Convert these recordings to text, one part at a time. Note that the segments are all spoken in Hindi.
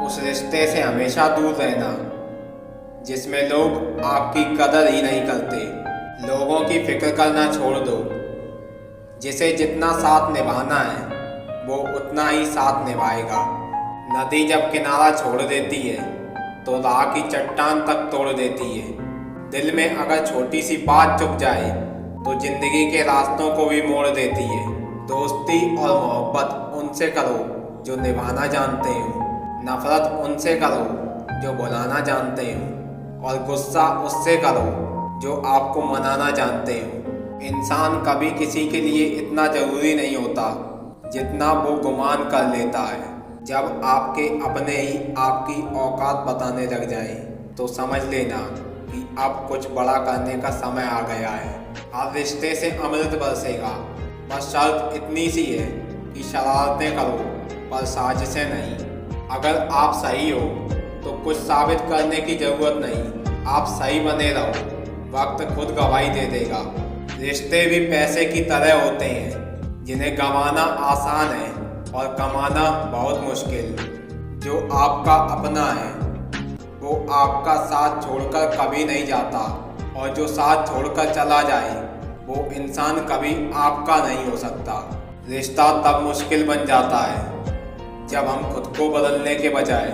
उस रिश्ते से हमेशा दूर रहना जिसमें लोग आपकी कदर ही नहीं करते। लोगों की फिक्र करना छोड़ दो। जिसे जितना साथ निभाना है वो उतना ही साथ निभाएगा। नदी जब किनारा छोड़ देती है तो राह की चट्टान तक तोड़ देती है। दिल में अगर छोटी सी बात चुप जाए तो जिंदगी के रास्तों को भी मोड़ देती है। दोस्ती और मोहब्बत उनसे करो जो निभाना जानते हो। नफरत उनसे करो जो भुलाना जानते हो। और गुस्सा उससे करो जो आपको मनाना जानते हो। इंसान कभी किसी के लिए इतना ज़रूरी नहीं होता जितना वो गुमान कर लेता है। जब आपके अपने ही आपकी औकात बताने लग जाए तो समझ लेना कि अब कुछ बड़ा करने का समय आ गया है। हर रिश्ते से अमृत बरसेगा, बस शर्त इतनी सी है कि शरारतें करो पर साजिशें नहीं। अगर आप सही हो तो कुछ साबित करने की ज़रूरत नहीं, आप सही बने रहो, वक्त खुद गवाही दे देगा। रिश्ते भी पैसे की तरह होते हैं जिन्हें गंवाना आसान है और कमाना बहुत मुश्किल। जो आपका अपना है वो आपका साथ छोड़कर कभी नहीं जाता, और जो साथ छोड़कर चला जाए वो इंसान कभी आपका नहीं हो सकता। रिश्ता तब मुश्किल बन जाता है जब हम खुद को बदलने के बजाय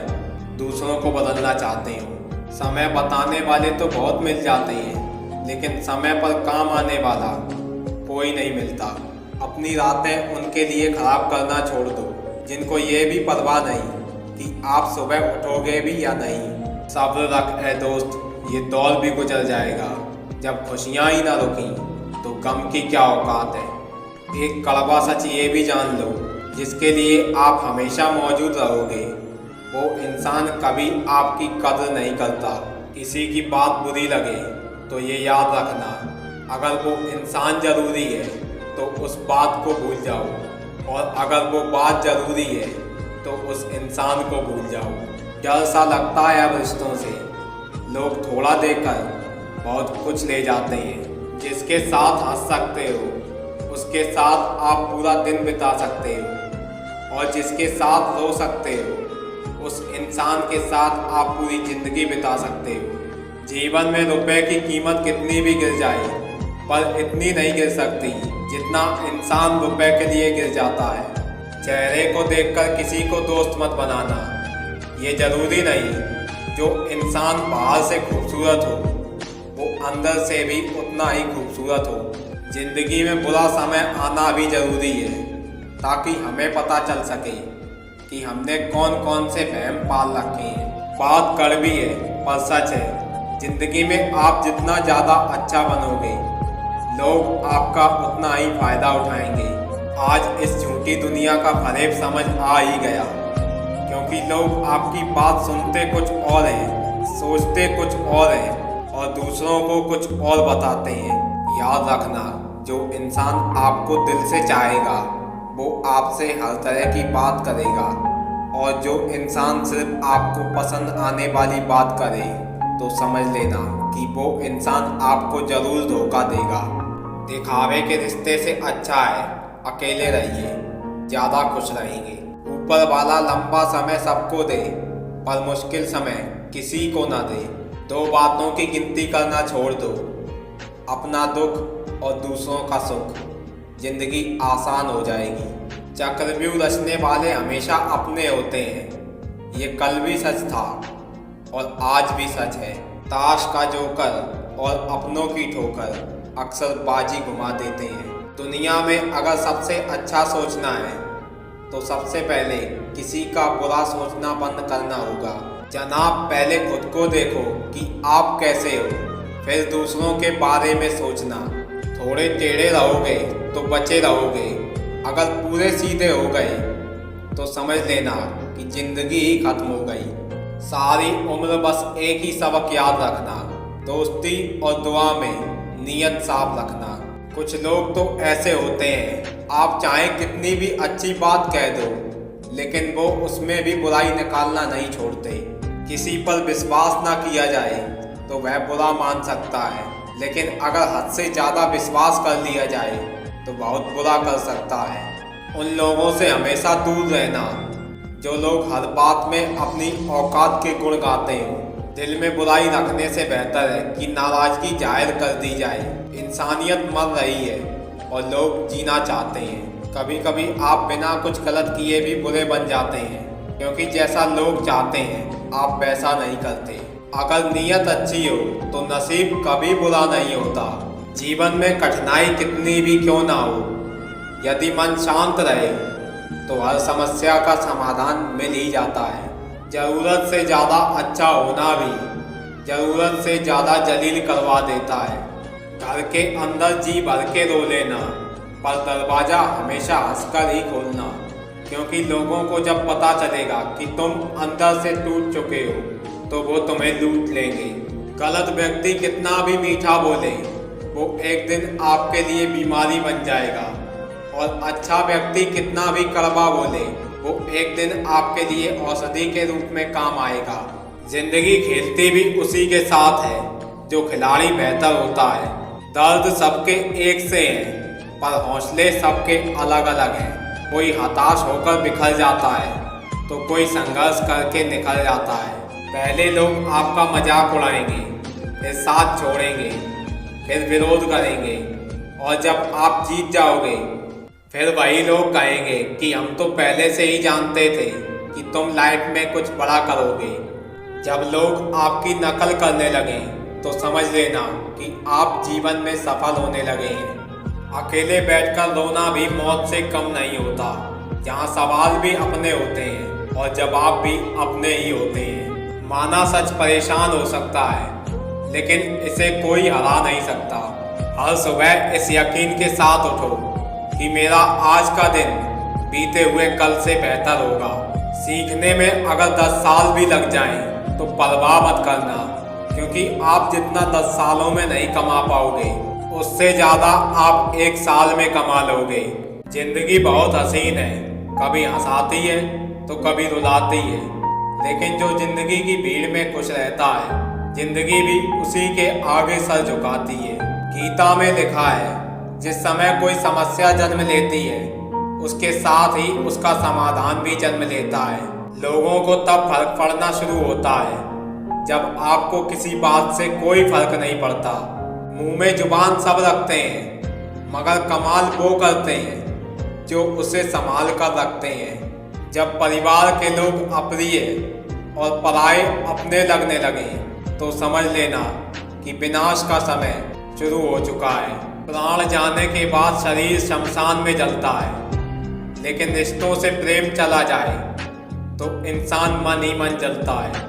दूसरों को बदलना चाहते हो। समय बताने वाले तो बहुत मिल जाते हैं, लेकिन समय पर काम आने वाला कोई नहीं मिलता। अपनी रातें उनके लिए खराब करना छोड़ दो जिनको ये भी परवाह नहीं कि आप सुबह उठोगे भी या नहीं। सब्र रख ए दोस्त, ये दौर भी गुजर जाएगा। जब खुशियाँ ही ना रुकी तो गम की क्या औकात है। एक कड़वा सच ये भी जान लो, जिसके लिए आप हमेशा मौजूद रहोगे वो इंसान कभी आपकी कद्र नहीं करता। किसी की बात बुरी लगे तो ये याद रखना, अगर वो इंसान ज़रूरी है तो उस बात को भूल जाओ, और अगर वो बात ज़रूरी है तो उस इंसान को भूल जाओ। डर सा लगता है अब रिश्तों से, लोग थोड़ा देकर बहुत कुछ ले जाते हैं। जिसके साथ हंस सकते हो उसके साथ आप पूरा दिन बिता सकते हो, और जिसके साथ रो सकते हो उस इंसान के साथ आप पूरी ज़िंदगी बिता सकते हो। जीवन में रुपए की कीमत कितनी भी गिर जाए पर इतनी नहीं गिर सकती जितना इंसान रुपए के लिए गिर जाता है। चेहरे को देखकर किसी को दोस्त मत बनाना। ये ज़रूरी नहीं जो इंसान बाहर से खूबसूरत हो वो अंदर से भी उतना ही खूबसूरत हो। ज़िंदगी में बुरा समय आना भी ज़रूरी है ताकि हमें पता चल सके कि हमने कौन कौन से वहम पाल रखे हैं। बात कड़वी है पर सच है, ज़िंदगी में आप जितना ज़्यादा अच्छा बनोगे लोग आपका उतना ही फ़ायदा उठाएंगे। आज इस झूठी दुनिया का फरेब समझ आ ही गया, क्योंकि लोग आपकी बात सुनते कुछ और हैं, सोचते कुछ और हैं और दूसरों को कुछ और बताते हैं। याद रखना, जो इंसान आपको दिल से चाहेगा वो आपसे हर तरह की बात करेगा, और जो इंसान सिर्फ आपको पसंद आने वाली बात करे तो समझ लेना कि वो इंसान आपको ज़रूर धोखा देगा। दिखावे के रिश्ते से अच्छा है अकेले रहिए, ज़्यादा खुश रहेंगे। ऊपर वाला लंबा समय सबको दे पर मुश्किल समय किसी को ना दे। दो बातों की गिनती करना छोड़ दो, अपना दुख और दूसरों का सुख, जिंदगी आसान हो जाएगी। चक्रव्यूह रचने वाले हमेशा अपने होते हैं, ये कल भी सच था और आज भी सच है। ताश का जोकर और अपनों की ठोकर अक्सर बाजी घुमा देते हैं। दुनिया में अगर सबसे अच्छा सोचना है तो सबसे पहले किसी का बुरा सोचना बंद करना होगा। जनाब, पहले खुद को देखो कि आप कैसे हो, फिर दूसरों के बारे में सोचना। थोड़े टेढ़े रहोगे तो बचे रहोगे, अगर पूरे सीधे हो गए तो समझ लेना कि जिंदगी ही खत्म हो गई। सारी उम्र बस एक ही सबक याद रखना, दोस्ती और दुआ में नीयत साफ रखना। कुछ लोग तो ऐसे होते हैं, आप चाहे कितनी भी अच्छी बात कह दो लेकिन वो उसमें भी बुराई निकालना नहीं छोड़ते। किसी पर विश्वास ना किया जाए तो वह बुरा मान सकता है, लेकिन अगर हद से ज़्यादा विश्वास कर लिया जाए तो बहुत बुरा कर सकता है। उन लोगों से हमेशा दूर रहना जो लोग हर बात में अपनी औकात के गुण गाते हो। दिल में बुराई रखने से बेहतर है कि नाराजगी जाहिर कर दी जाए। इंसानियत मर रही है और लोग जीना चाहते हैं। कभी कभी आप बिना कुछ गलत किए भी बुरे बन जाते हैं, क्योंकि जैसा लोग चाहते हैं आप वैसा नहीं करते। अगर नीयत अच्छी हो तो नसीब कभी बुरा नहीं होता। जीवन में कठिनाई कितनी भी क्यों ना हो, यदि मन शांत रहे तो हर समस्या का समाधान मिल ही जाता है। ज़रूरत से ज़्यादा अच्छा होना भी ज़रूरत से ज़्यादा जलील करवा देता है। घर के अंदर जी भर के रो लेना, पर दरवाज़ा हमेशा हंसकर ही खोलना, क्योंकि लोगों को जब पता चलेगा कि तुम अंदर से टूट चुके हो तो वो तुम्हें लूट लेंगे। गलत व्यक्ति कितना भी मीठा बोले वो एक दिन आपके लिए बीमारी बन जाएगा, और अच्छा व्यक्ति कितना भी कड़वा बोले वो एक दिन आपके लिए औषधि के रूप में काम आएगा। जिंदगी खेलती भी उसी के साथ है जो खिलाड़ी बेहतर होता है। दर्द सबके एक से हैं, पर हौसले सबके अलग अलग हैं। कोई हताश होकर बिखर जाता है तो कोई संघर्ष करके निकल जाता है। पहले लोग आपका मजाक उड़ाएंगे, फिर साथ छोड़ेंगे, फिर विरोध करेंगे, और जब आप जीत जाओगे फिर वही लोग कहेंगे कि हम तो पहले से ही जानते थे कि तुम लाइफ में कुछ बड़ा करोगे। जब लोग आपकी नकल करने लगे तो समझ लेना कि आप जीवन में सफल होने लगे हैं। अकेले बैठकर रोना भी मौत से कम नहीं होता, जहाँ सवाल भी अपने होते हैं और जवाब भी अपने ही होते हैं। माना सच परेशान हो सकता है, लेकिन इसे कोई हरा नहीं सकता। हर सुबह इस यकीन के साथ उठो कि मेरा आज का दिन बीते हुए कल से बेहतर होगा। सीखने में अगर 10 साल भी लग जाएं तो परवाह मत करना, क्योंकि आप जितना 10 सालों में नहीं कमा पाओगे उससे ज़्यादा आप 1 साल में कमा लोगे। जिंदगी बहुत हसीन है, कभी हंसाती है तो कभी रुलाती है, लेकिन जो जिंदगी की भीड़ में खुश रहता है जिंदगी भी उसी के आगे सर झुकाती है। गीता में लिखा है, जिस समय कोई समस्या जन्म लेती है उसके साथ ही उसका समाधान भी जन्म लेता है। लोगों को तब फर्क पड़ना शुरू होता है जब आपको किसी बात से कोई फर्क नहीं पड़ता। मुंह में जुबान सब रखते हैं, मगर कमाल वो करते हैं जो उसे संभाल कर रखते हैं। जब परिवार के लोग अप्रिय और पराये अपने लगने लगे तो समझ लेना कि विनाश का समय शुरू हो चुका है। प्राण जाने के बाद शरीर शमशान में जलता है, लेकिन रिश्तों से प्रेम चला जाए तो इंसान मन ही मन जलता है।